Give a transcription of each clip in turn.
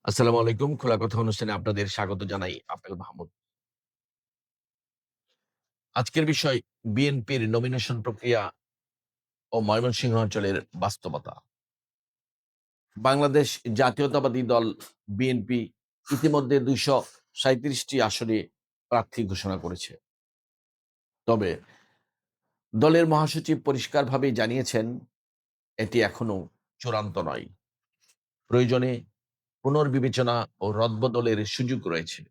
আসসালামু আলাইকুম। খোলা কথা অনুষ্ঠানে আপনাদের স্বাগত জানাই আপেল মাহমুদ। আজকের বিষয় বিএনপির নমিনেশন প্রক্রিয়া ও ময়মনসিংহ অঞ্চলের বাস্তবতা। বাংলাদেশ জাতীয়তাবাদী দল বিএনপি ইতিমধ্যে ২৩৭ টি আসনে প্রার্থী ঘোষণা করেছে। তবে দলের মহাসচিব পরিষ্কারভাবেই জানিয়েছেন এটি এখনো চূড়ান্ত নয়। প্রয়োজনে পুনর্বিবেচনা ও রদবদলের সুযোগ রয়েছে।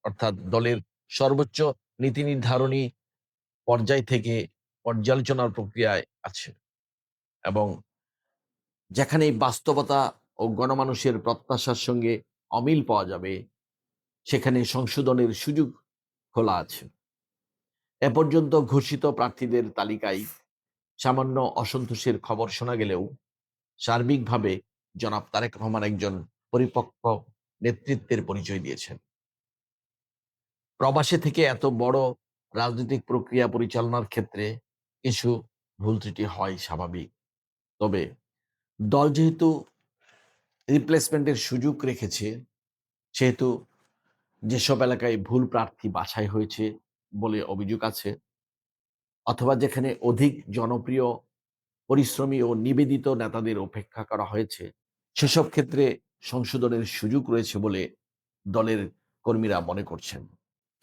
অর্থাৎ দলের সর্বোচ্চ নীতি নির্ধারণী পর্যায় থেকে পর্যালোচনার প্রক্রিয়ায় আছে এবং যেখানেই বাস্তবতা ও গণমানুষের প্রত্যাশার সঙ্গে অমিল পাওয়া যাবে সেখানে সংশোধনের সুযোগ খোলা আছে। এ পর্যন্ত ঘোষিত প্রার্থীদের তালিকায় সামান্য অসন্তোষের খবর শোনা গেলেও সার্বিকভাবে জনাব তারেক রহমান একজন পরিপক্ক নেতৃত্বের পরিচয় দিয়েছেন। প্রবাসে থেকে এত বড় রাজনৈতিক প্রক্রিয়া পরিচালনার ক্ষেত্রে কিছু ভুল ত্রুটি হয় স্বাভাবিক। তবে দল যেহেতু রিপ্লেসমেন্টের সুযোগ রেখেছে, সেহেতু যেসব এলাকায় ভুল প্রার্থী বাছাই হয়েছে বলে অভিযোগ আছে, অথবা যেখানে অধিক জনপ্রিয়, পরিশ্রমী ও নিবেদিত নেতাদের উপেক্ষা করা হয়েছে, সেসব ক্ষেত্রে সংশোধনের সুযোগ রয়েছে বলে দলের কর্মীরা মনে করছেন।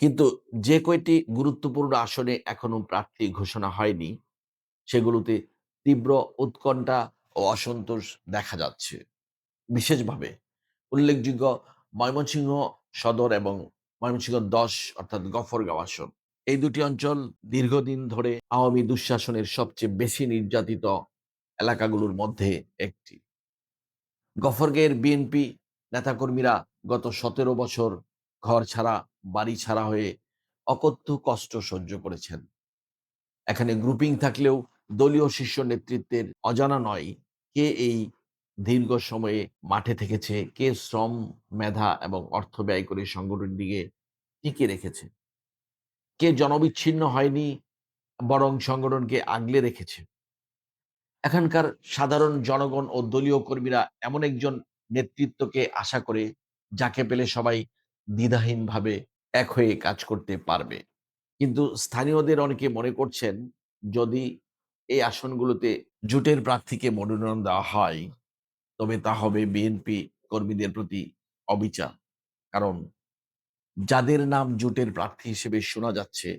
কিন্তু যে কয়টি গুরুত্বপূর্ণ আসনে এখনো প্রার্থী ঘোষণা হয়নি, সেগুলোতে তীব্র উৎকণ্ঠা ও অসন্তোষ দেখা যাচ্ছে। বিশেষভাবে উল্লেখযোগ্য ময়মনসিংহ সদর এবং ময়মনসিংহ ১০ অর্থাৎ গফরগাঁও আসন। এই দুটি অঞ্চল দীর্ঘদিন ধরে আওয়ামী দুঃশাসনের সবচেয়ে বেশি নির্যাতিত এলাকাগুলোর মধ্যে একটি। গফরগাঁয়ের বিএনপি নেতাকর্মীরা গত ১৭ বছর ঘর ছাড়া, বাড়ি ছাড়া হয়ে অকথ্য কষ্ট সহ্য করেছেন। এখানে গ্রুপিং থাকলেও দলীয় শীর্ষ নেতৃত্বের অজানা নয় কে এই দীর্ঘ সময়ে মাঠে থেকেছে, কে শ্রম, মেধা এবং অর্থ ব্যয় করে সংগঠনটিকে টিকিয়ে রেখেছে, কে জনবিচ্ছিন্ন হয়নি বরং সংগঠনকে আগলে রেখেছে। এখানকার সাধারণ জনগণ ও দলীয় কর্মীরা এমন একজন নেতৃত্বকে আশা করে যাকে পেলে সবাই দ্বিধাহীনভাবে এক হয়ে কাজ করতে পারবে। কিন্তু স্থানীয়দের অনেকে মনে করছেন, যদি এই আসনগুলোতে জোটের প্রার্থীকে মনোনয়ন দেওয়া হয়, তবে তা হবে বিএনপি কর্মীদের প্রতি অবিচার। কারণ যাদের নাম জোটের প্রার্থী হিসেবে শোনা যাচ্ছে,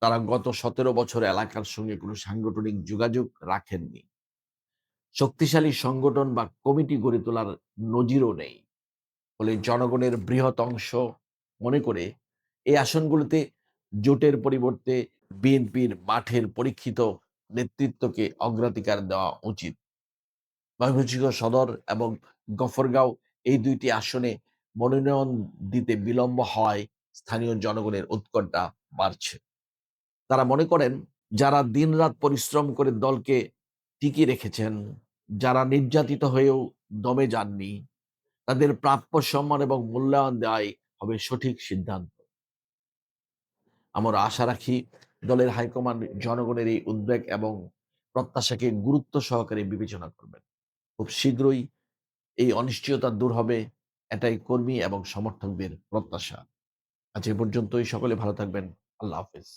তারা গত ১৭ বছর এলাকার সঙ্গে কোনো সাংগঠনিক যোগাযোগ রাখেননি। শক্তিশালী সংগঠন বা কমিটি গড়ে তোলার নজিরও নেই। ফলে জনগণের বৃহৎ অংশ মনে করে এই আসনগুলোতে জোটের পরিবর্তে বিএনপির মাঠের পরীক্ষিত নেতৃত্বকে অগ্রাধিকার দেওয়া উচিত। ময়মনসিংহ সদর এবং গফরগাঁও এই ২ টি আসনে মনোনয়ন দিতে বিলম্ব হওয়ায় স্থানীয় জনগণের উৎকণ্ঠা বাড়ছে। তারা মনে করেন, যারা দিনরাত পরিশ্রম করে দলকে টিকিয়ে রেখেছেন, যারা নির্যাতিত হয়েও দমে যাননি, তাদের প্রাপ্য সম্মান এবং মূল্যায়ন দেওয়াই হবে সঠিক সিদ্ধান্ত। আমরা আশা রাখি দলের হাইকমান্ড জনগণের এই উদ্বেগ এবং প্রত্যাশাকে গুরুত্ব সহকারে বিবেচনা করবেন। খুব শীঘ্রই এই অনিশ্চয়তা দূর হবে, এটাই কর্মী এবং সমর্থকদের প্রত্যাশা। আজ এ পর্যন্তই। সকলে ভালো থাকবেন। আল্লাহ হাফেজ।